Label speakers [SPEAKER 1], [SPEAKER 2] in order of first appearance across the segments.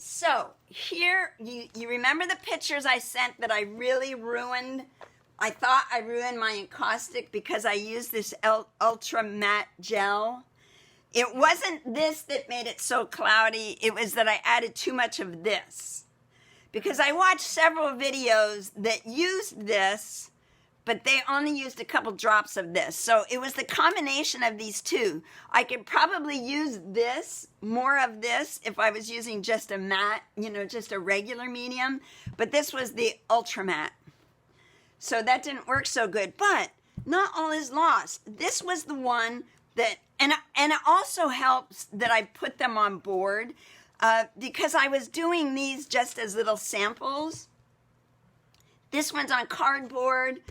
[SPEAKER 1] So here, you remember the pictures I sent that I really ruined? I thought I ruined my encaustic because I used this ultra matte gel. It wasn't this that made it so cloudy. It was that I added too much of this. Because I watched several videos that used this, but they only used a couple drops of this. So it was the combination of these two. I could probably use this, more of this, if I was using just a matte, just a regular medium. But this was the ultra matte. So that didn't work so good. But not all is lost. This was the one that, and it also helps that I put them on board because I was doing these just as little samples. This one's on cardboard,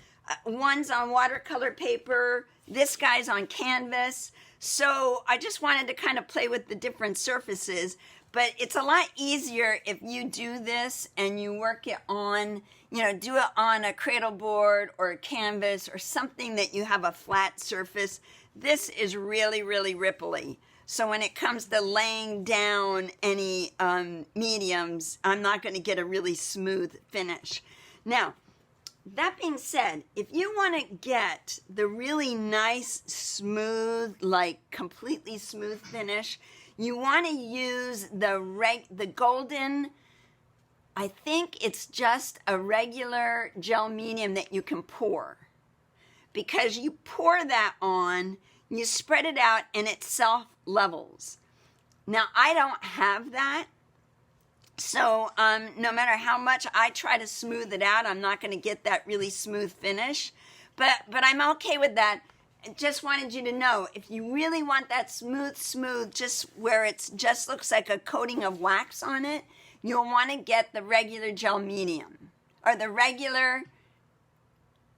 [SPEAKER 1] one's on watercolor paper, this guy's on canvas. So I just wanted to kind of play with the different surfaces, but it's a lot easier if you do this and you work it on, do it on a cradle board or a canvas or something that you have a flat surface. This is really, really ripply. So when it comes to laying down any mediums, I'm not going to get a really smooth finish. Now, that being said, if you want to get the really nice, smooth, like completely smooth finish, you want to use the golden, I think it's just a regular gel medium that you can pour. Because you pour that on, you spread it out and it self-levels. Now, I don't have that. So no matter how much I try to smooth it out, I'm not going to get that really smooth finish. But I'm okay with that. Just wanted you to know, if you really want that smooth, just where it just looks like a coating of wax on it, you'll want to get the regular gel medium. Or the regular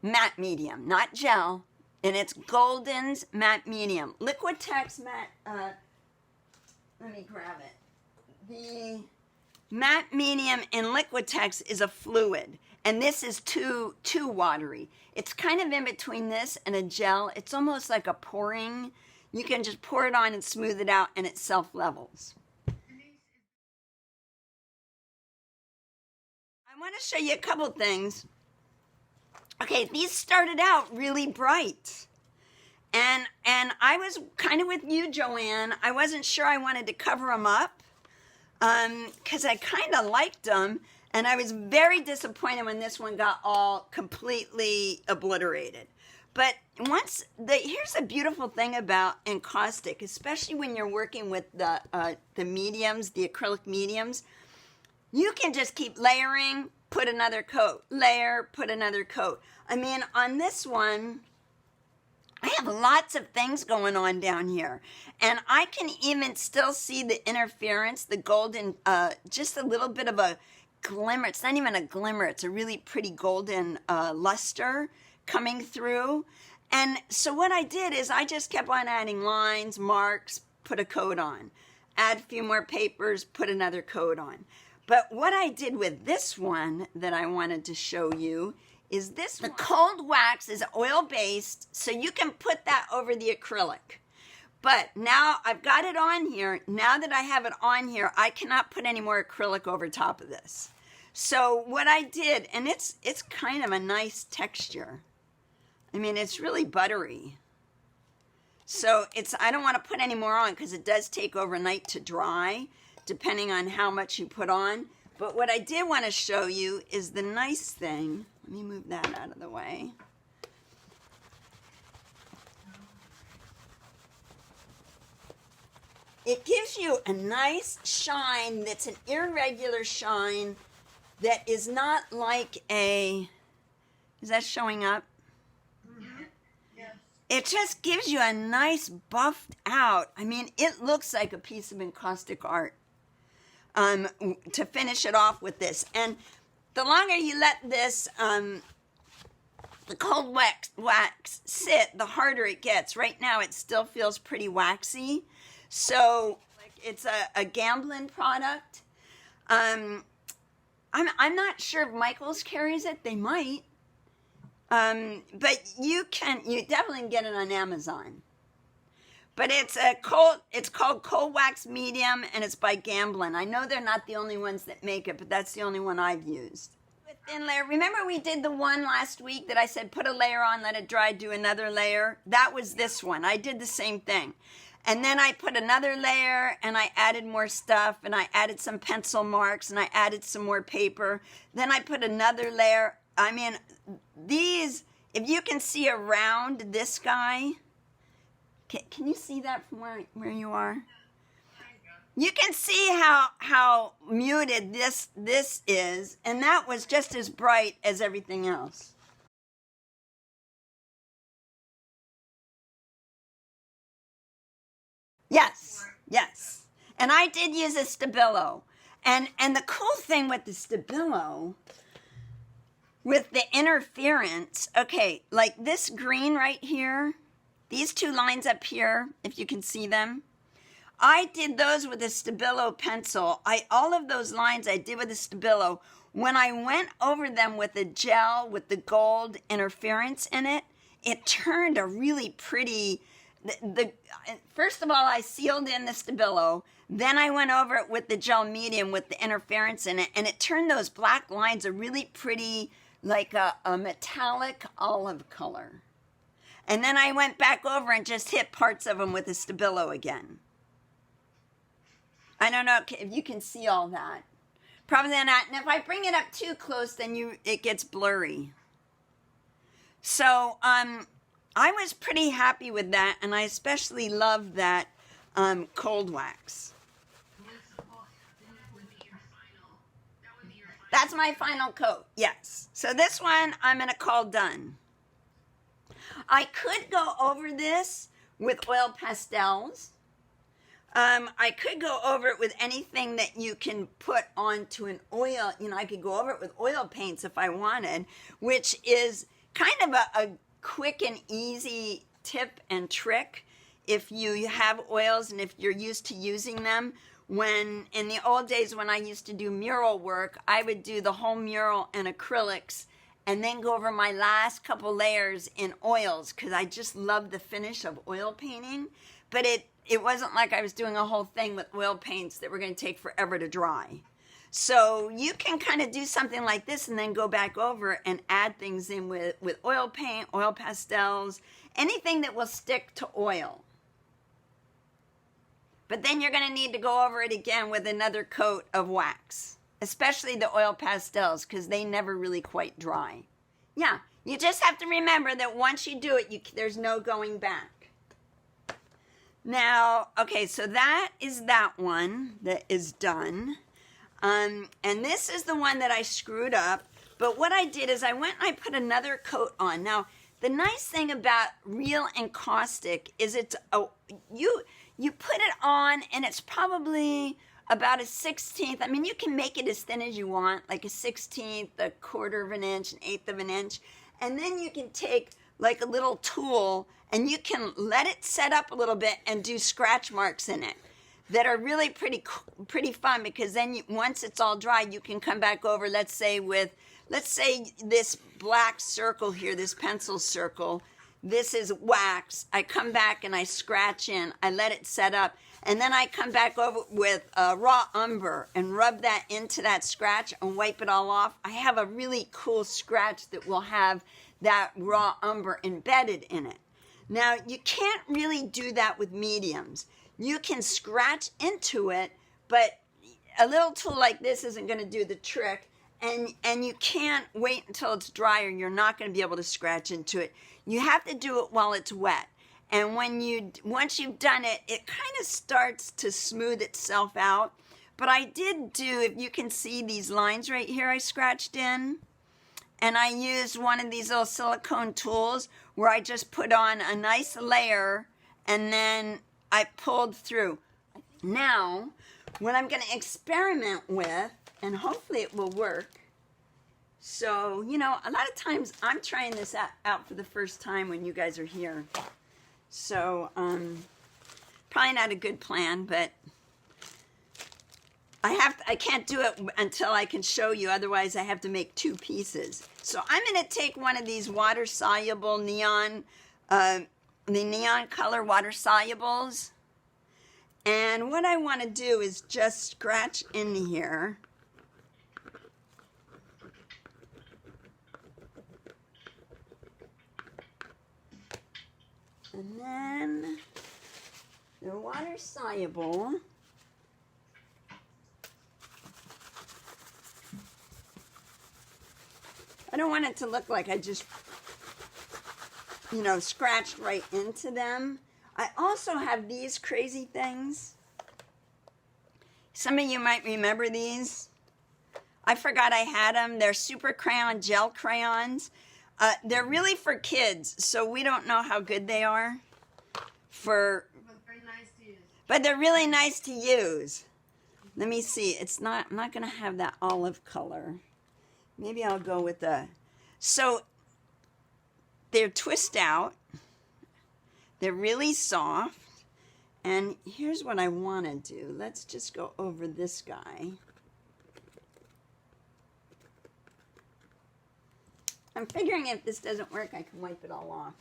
[SPEAKER 1] matte medium, not gel. And it's Golden's matte medium. Liquitex matte, let me grab it. The matte medium in Liquitex is a fluid, and this is too watery. It's kind of in between this and a gel. It's almost like a pouring. You can just pour it on and smooth it out, and it self-levels. I want to show you a couple things. Okay, these started out really bright. And I was kind of with you, Joanne. I wasn't sure I wanted to cover them up because I kind of liked them. And I was very disappointed when this one got all completely obliterated. But here's a beautiful thing about encaustic, especially when you're working with the mediums, the acrylic mediums. You can just keep layering, put another coat, layer, put another coat. I mean, on this one, I have lots of things going on down here. And I can even still see the interference, the golden, just a little bit of a glimmer. It's not even a glimmer. It's a really pretty golden luster coming through. And so what I did is I just kept on adding lines, marks, put a coat on. Add a few more papers, put another coat on. But what I did with this one that I wanted to show you is this one. The cold wax is oil-based, so you can put that over the acrylic. But now I've got it on here. Now that I have it on here, I cannot put any more acrylic over top of this. So what I did, and it's kind of a nice texture. I mean, it's really buttery. So I don't want to put any more on because it does take overnight to dry, depending on how much you put on. But what I did want to show you is the nice thing. Let me move that out of the way. It gives you a nice shine that's an irregular shine that is not like is that showing up? Mm-hmm. Yes. It just gives you a nice buffed out. I mean, it looks like a piece of encaustic art. To finish it off with this. And the longer you let this, the cold wax sit, the harder it gets. Right now it still feels pretty waxy. So like it's a Gamblin product. I'm not sure if Michaels carries it. They might. But you definitely can get it on Amazon. But it's called Cold Wax Medium, and it's by Gamblin. I know they're not the only ones that make it, but that's the only one I've used. With thin layer, remember we did the one last week that I said put a layer on, let it dry, do another layer? That was this one. I did the same thing. And then I put another layer, and I added more stuff, and I added some pencil marks, and I added some more paper. Then I put another layer. I mean, these, if you can see around this guy, can you see that from where you are? You can see how muted this is, and that was just as bright as everything else. Yes, yes. And I did use a Stabilo. And the cool thing with the Stabilo, with the interference, okay, like this green right here, these two lines up here, if you can see them, I did those with a Stabilo pencil. All of those lines I did with a Stabilo. When I went over them with a gel with the gold interference in it, it turned a really pretty, first of all, I sealed in the Stabilo. Then I went over it with the gel medium with the interference in it, and it turned those black lines a really pretty, like a metallic olive color. And then I went back over and just hit parts of them with the Stabilo again. I don't know if you can see all that. Probably not. And if I bring it up too close, then it gets blurry. So I was pretty happy with that, and I especially love that cold wax. That's my final coat, yes. So this one I'm going to call done. I could go over this with oil pastels. I could go over it with anything that you can put onto an oil. You know, I could go over it with oil paints if I wanted, which is kind of a quick and easy tip and trick if you have oils and if you're used to using them. When in the old days when I used to do mural work, I would do the whole mural in acrylics and then go over my last couple layers in oils because I just love the finish of oil painting. But it wasn't like I was doing a whole thing with oil paints that were going to take forever to dry. So you can kind of do something like this and then go back over and add things in with oil paint, oil pastels, anything that will stick to oil. But then you're going to need to go over it again with another coat of wax, especially the oil pastels because they never really quite dry. Yeah, you just have to remember that once you do it, there's no going back. Now, okay, so that is that one that is done. And this is the one that I screwed up. But what I did is I went and I put another coat on. Now, the nice thing about real encaustic is you put it on and it's probably about a 1/16. I mean, you can make it as thin as you want, like a 1/16, a quarter of an inch, an eighth of an inch. And then you can take like a little tool and you can let it set up a little bit and do scratch marks in it that are really pretty fun because then once it's all dry, you can come back over, let's say this black circle here, this pencil circle, this is wax. I come back and I scratch in, I let it set up, and then I come back over with raw umber and rub that into that scratch and wipe it all off. I have a really cool scratch that will have that raw umber embedded in it. Now, you can't really do that with mediums. You can scratch into it, but a little tool like this isn't going to do the trick. And you can't wait until it's dry or you're not going to be able to scratch into it. You have to do it while it's wet. And once you've done it, it kind of starts to smooth itself out. But I did do, if you can see these lines right here I scratched in, and I used one of these little silicone tools where I just put on a nice layer and then I pulled through. Now, what I'm going to experiment with, and hopefully it will work. So, you know, a lot of times I'm trying this out for the first time when you guys are here. So, probably not a good plan, but I can't do it until I can show you. Otherwise, I have to make two pieces. So I'm going to take one of these water-soluble neon the neon color water solubles. And what I want to do is just scratch in here. And then the water soluble. I don't want it to look like I just, scratched right into them. I also have these crazy things. Some of you might remember these. I forgot I had them. They're super crayon gel crayons. They're really for kids, so we don't know how good they are. But very nice to use. But they're really nice to use. Let me see. I'm not going to have that olive color. Maybe I'll go with so they're twist out. They're really soft. And here's what I want to do. Let's just go over this guy. I'm figuring if this doesn't work, I can wipe it all off.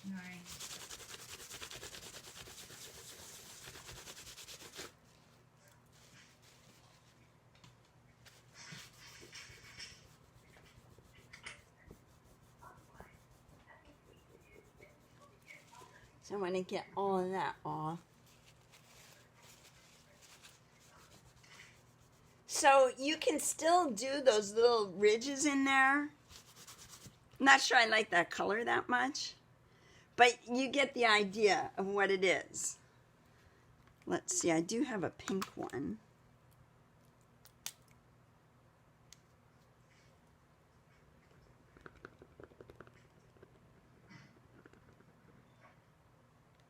[SPEAKER 2] Nice.
[SPEAKER 1] So I want to get all of that off. So you can still do those little ridges in there. I'm not sure I like that color that much, but you get the idea of what it is. Let's see, I do have a pink one.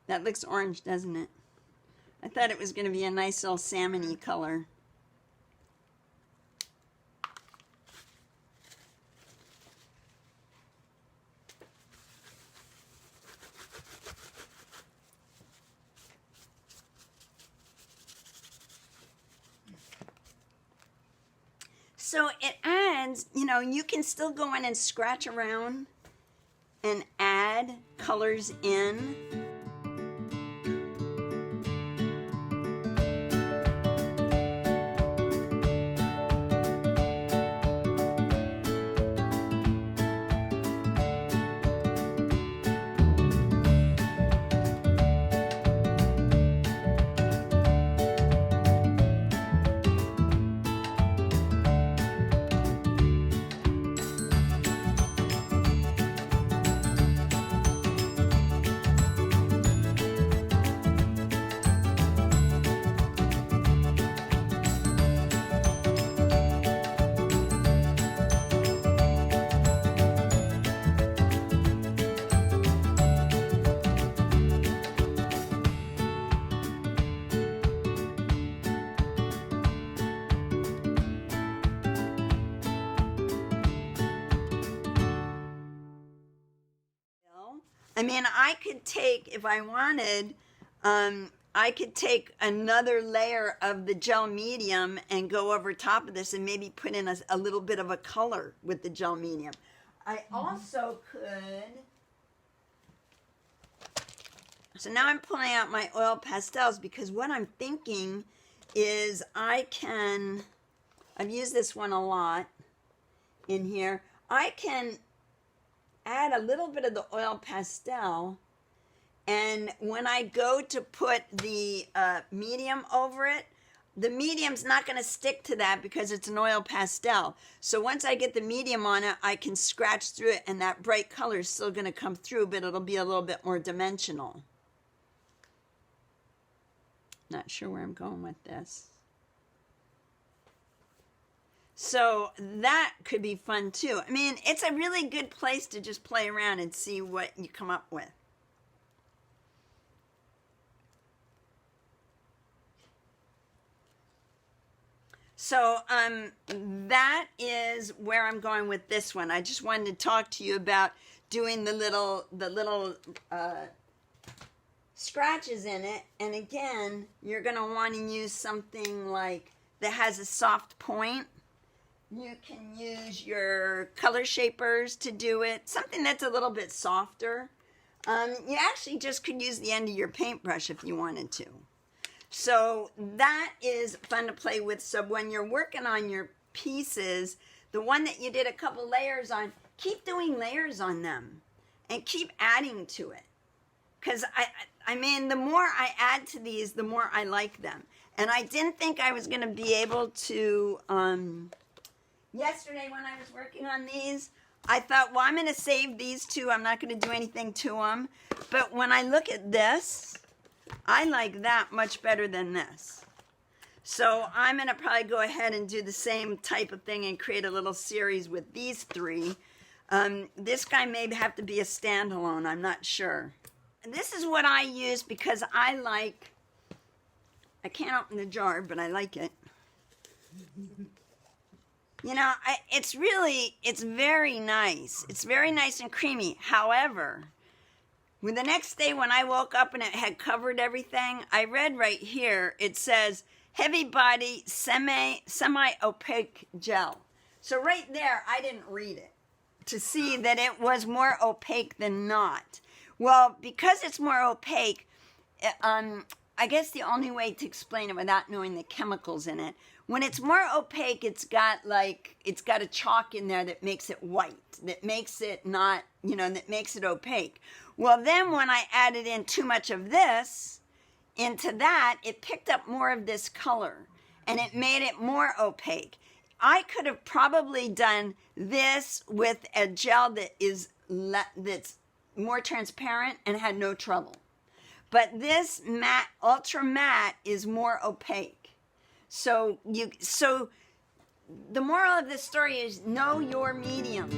[SPEAKER 1] That looks orange, doesn't it? I thought it was going to be a nice little salmon-y color. So it adds, you can still go in and scratch around and add colors in. I mean, I could take, if I wanted, I could take another layer of the gel medium and go over top of this and maybe put in a little bit of a color with the gel medium. I also could, so now I'm pulling out my oil pastels because what I'm thinking is I've used this one a lot in here. I can add a little bit of the oil pastel, and when I go to put the medium over it, the medium's not going to stick to that because it's an oil pastel. So once I get the medium on it, I can scratch through it, and that bright color is still going to come through, but it'll be a little bit more dimensional. Not sure where I'm going with this. So that could be fun too. I mean, it's a really good place to just play around and see what you come up with. So that is where I'm going with this one. I just wanted to talk to you about doing the little scratches in it. And again, you're going to want to use something like that has a soft point, You can use your color shapers to do it, something that's a little bit softer. You actually just could use the end of your paintbrush if you wanted to. So that is fun to play with. So when you're working on your pieces, the one that you did a couple layers on, keep doing layers on them and keep adding to it. Because I mean, the more I add to these, the more I like them. And I didn't think I was going to be able to, yesterday when I was working on these, I thought, well, I'm going to save these two. I'm not going to do anything to them. But when I look at this, I like that much better than this. So I'm going to probably go ahead and do the same type of thing and create a little series with these three. This guy may have to be a standalone. I'm not sure. And this is what I use because I like, I can't open the jar, but I like it. You know, it's very nice. It's very nice and creamy. However, when the next day when I woke up and it had covered everything, I read right here, it says, heavy body semi-opaque gel. So right there, I didn't read it to see that it was more opaque than not. Well, because it's more opaque, I guess the only way to explain it without knowing the chemicals in it, when it's more opaque, it's got a chalk in there that makes it white, that makes it not, you know, that makes it opaque. Well, then when I added in too much of this into that, it picked up more of this color and it made it more opaque. I could have probably done this with a gel that that's more transparent and had no trouble. But this matte, ultra matte, is more opaque. So the moral of this story is know your mediums.